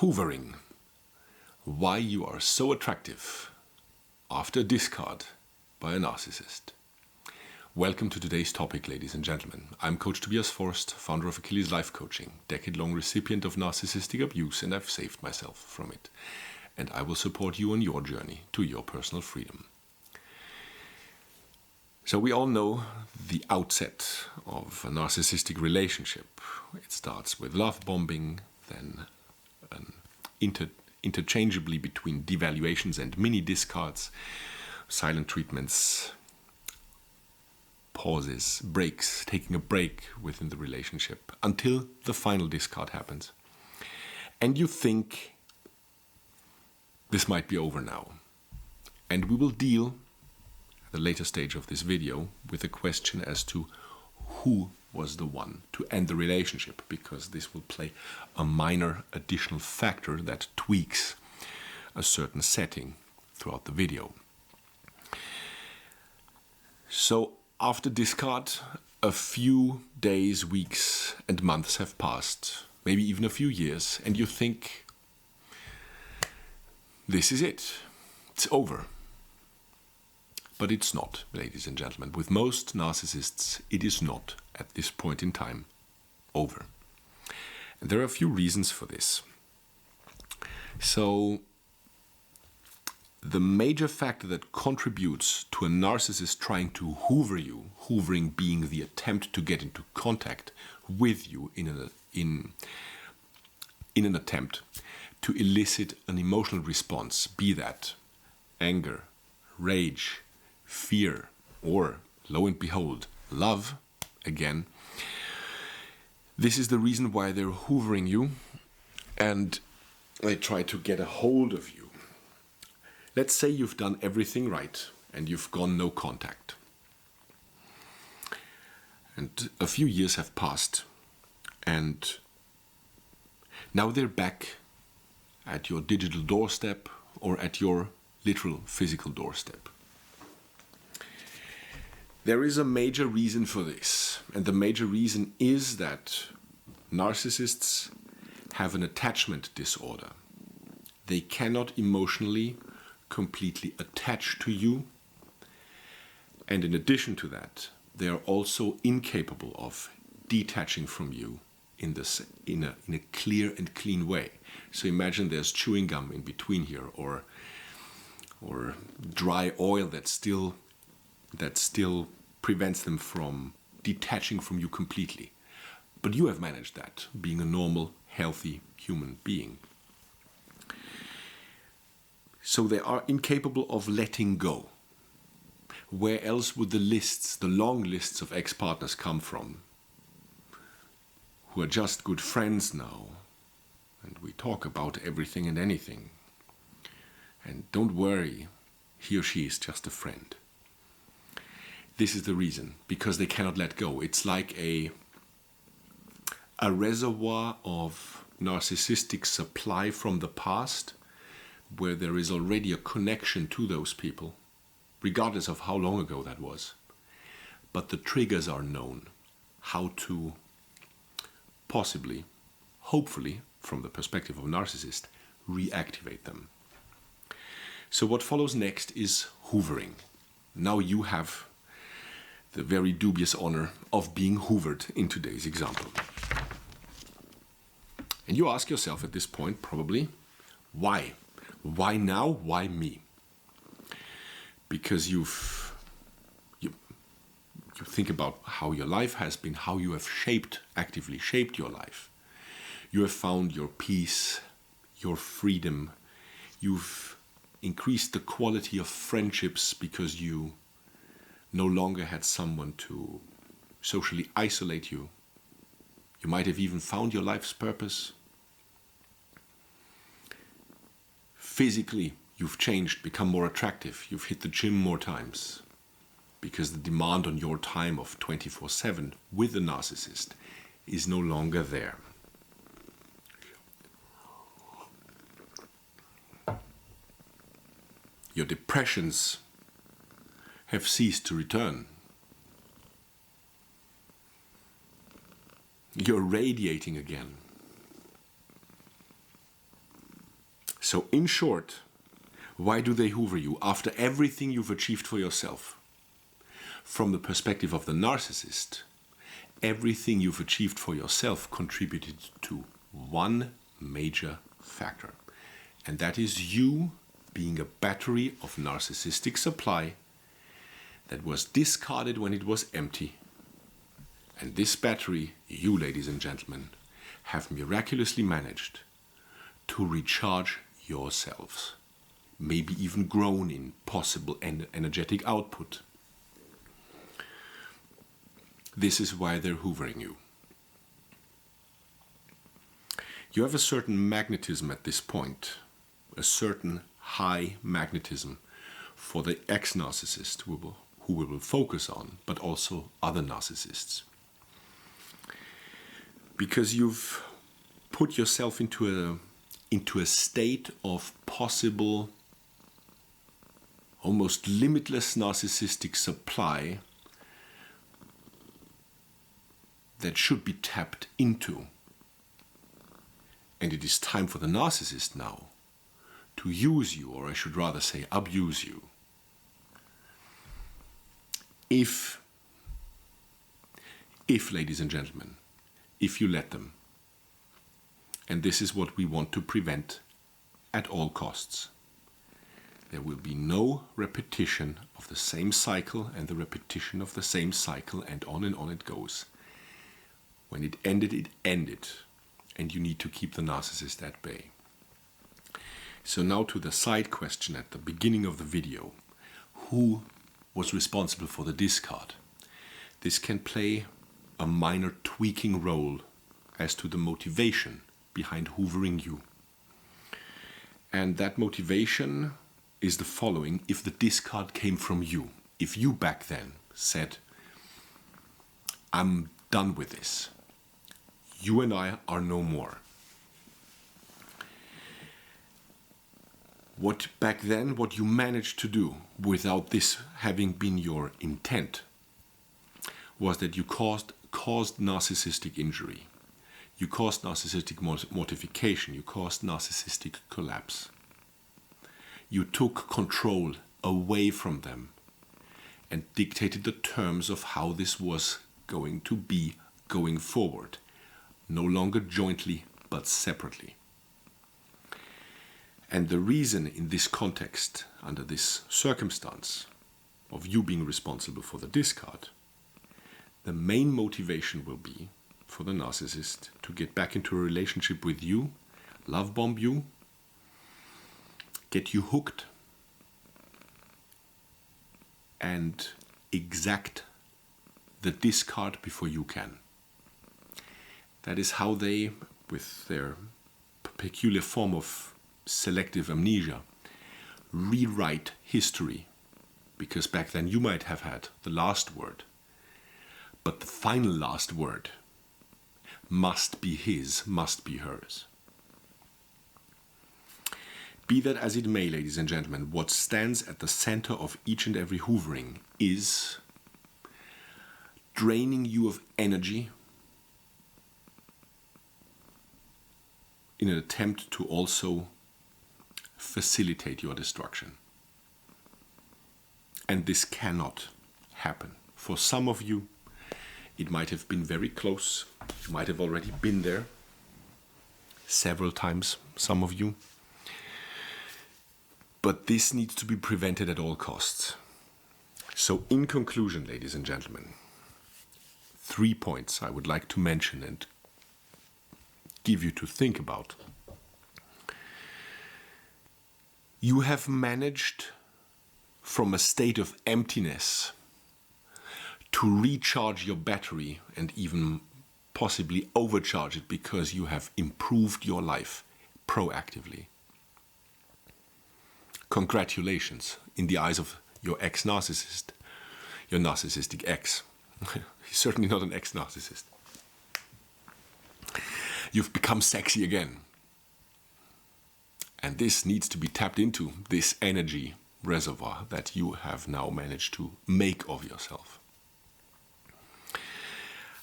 Hoovering. Why you are so attractive after discard by a narcissist. Welcome to today's topic, ladies and gentlemen. I'm Coach Tobias Forst, founder of Achilles Life Coaching, decade-long recipient of narcissistic abuse, and I've saved myself from it. And I will support you on your journey to your personal freedom. So we all know the outset of a narcissistic relationship. It starts with love bombing, then interchangeably between devaluations and mini discards, silent treatments, pauses, breaks, taking a break within the relationship until the final discard happens. And you think this might be over now. And we will deal at the later stage of this video with the question as to who was the one to end the relationship, because this will play a minor additional factor that tweaks a certain setting throughout the video. So after discard, a few days, weeks and months have passed, maybe even a few years, and you think, this is it, it's over. But it's not, ladies and gentlemen. With most narcissists, it is not, at this point in time, over. And there are a few reasons for this. So, the major factor that contributes to a narcissist trying to hoover you, hoovering being the attempt to get into contact with you in an attempt to elicit an emotional response, be that anger, rage, fear, or, lo and behold, love, again. This is the reason why they're hoovering you and they try to get a hold of you. Let's say you've done everything right and you've gone no contact. And a few years have passed and now they're back at your digital doorstep or at your literal physical doorstep. There is a major reason for this, and the major reason is that narcissists have an attachment disorder. They cannot emotionally completely attach to you, and in addition to that, they are also incapable of detaching from you in a clear and clean way. So imagine there's chewing gum in between here, or dry oil that still prevents them from detaching from you completely. But you have managed that, being a normal, healthy human being. So they are incapable of letting go. Where else would the long lists of ex-partners come from? Who are just good friends now, and we talk about everything and anything. And don't worry, he or she is just a friend. This is the reason, because they cannot let go. It's like a reservoir of narcissistic supply from the past, where there is already a connection to those people, regardless of how long ago that was. But the triggers are known, how to possibly, hopefully, from the perspective of a narcissist, reactivate them. So what follows next is hoovering. Now you have the very dubious honor of being hoovered in today's example. And you ask yourself at this point, probably, why? Why now? Why me? Because you think about how your life has been, how you have actively shaped your life. You have found your peace, your freedom. You've increased the quality of friendships because you no longer had someone to socially isolate you. You might have even found your life's purpose. Physically, you've changed, become more attractive. You've hit the gym more times because the demand on your time of 24/7 with the narcissist is no longer there. Your depressions have ceased to return. You're radiating again. So in short, why do they hoover you after everything you've achieved for yourself? From the perspective of the narcissist, everything you've achieved for yourself contributed to one major factor. And that is you being a battery of narcissistic supply that was discarded when it was empty. And this battery, you, ladies and gentlemen, have miraculously managed to recharge yourselves. Maybe even grown in possible energetic output. This is why they're hoovering you. You have a certain magnetism at this point, a certain high magnetism for the ex-narcissist who we will focus on, but also other narcissists. Because you've put yourself into a state of possible, almost limitless narcissistic supply that should be tapped into. And it is time for the narcissist now to use you, or I should rather say abuse you. If, ladies and gentlemen, if you let them, and this is what we want to prevent at all costs, there will be no repetition of the same cycle and the repetition of the same cycle, and on it goes. When it ended, and you need to keep the narcissist at bay. So now to the side question at the beginning of the video. Who was responsible for the discard? This can play a minor tweaking role as to the motivation behind hoovering you. And that motivation is the following: if the discard came from you, if you back then said, I'm done with this, you and I are no more. What back then, what you managed to do without this having been your intent, was that you caused narcissistic injury. You caused narcissistic mortification. You caused narcissistic collapse. You took control away from them and dictated the terms of how this was going to be going forward. No longer jointly, but separately. And the reason in this context, under this circumstance of you being responsible for the discard, the main motivation will be for the narcissist to get back into a relationship with you, love bomb you, get you hooked, and exact the discard before you can. That is how they, with their peculiar form of selective amnesia, rewrite history. Because back then you might have had the last word, but the final last word must be his, must be hers. Be that as it may, ladies and gentlemen, what stands at the center of each and every hoovering is draining you of energy in an attempt to also facilitate your destruction. And this cannot happen. For some of you, it might have been very close. You might have already been there several times, some of you. But this needs to be prevented at all costs. So in conclusion, ladies and gentlemen, 3 points I would like to mention and give you to think about. You have managed from a state of emptiness to recharge your battery and even possibly overcharge it because you have improved your life proactively. Congratulations in the eyes of your ex-narcissist, your narcissistic ex. He's certainly not an ex-narcissist. You've become sexy again. And this needs to be tapped into, this energy reservoir that you have now managed to make of yourself.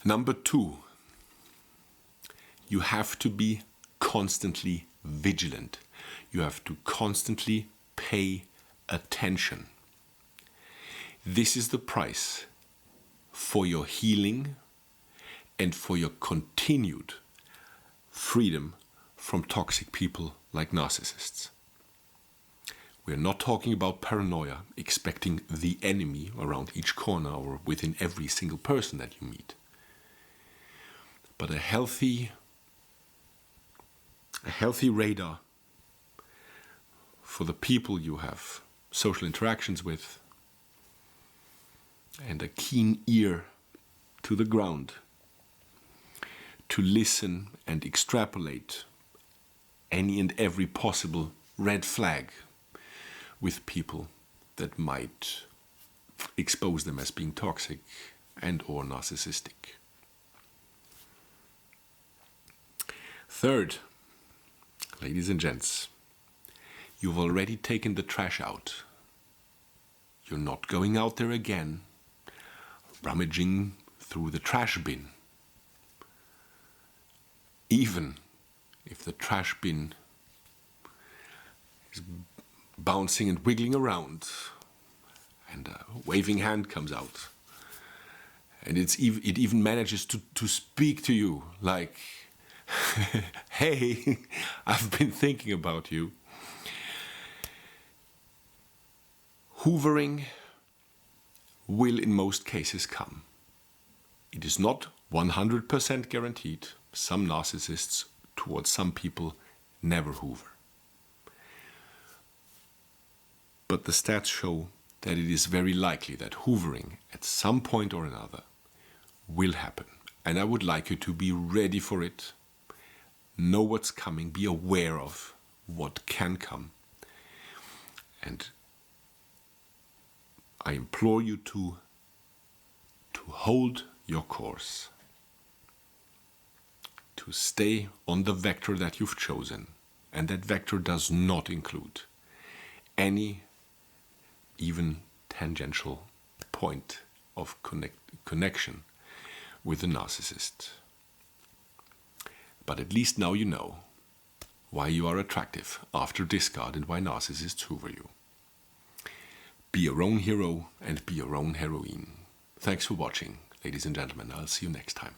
Number 2, you have to be constantly vigilant. You have to constantly pay attention. This is the price for your healing and for your continued freedom from toxic people like narcissists. We're not talking about paranoia, expecting the enemy around each corner or within every single person that you meet. But a healthy radar for the people you have social interactions with, and a keen ear to the ground to listen and extrapolate any and every possible red flag with people that might expose them as being toxic and or narcissistic. Third, ladies and gents, you've already taken the trash out. You're not going out there again, rummaging through the trash bin. Even if the trash bin is bouncing and wiggling around and a waving hand comes out and it even manages to speak to you like, hey, I've been thinking about you. Hoovering will in most cases come. It is not 100% guaranteed. Some narcissists towards some people never hoover. But the stats show that it is very likely that hoovering at some point or another will happen. And I would like you to be ready for it. Know what's coming. Be aware of what can come. And I implore you to hold your course. To stay on the vector that you've chosen. And that vector does not include any even tangential point of connection with the narcissist. But at least now you know why you are attractive after discard and why narcissists hoover you. Be your own hero and be your own heroine. Thanks for watching, ladies and gentlemen. I'll see you next time.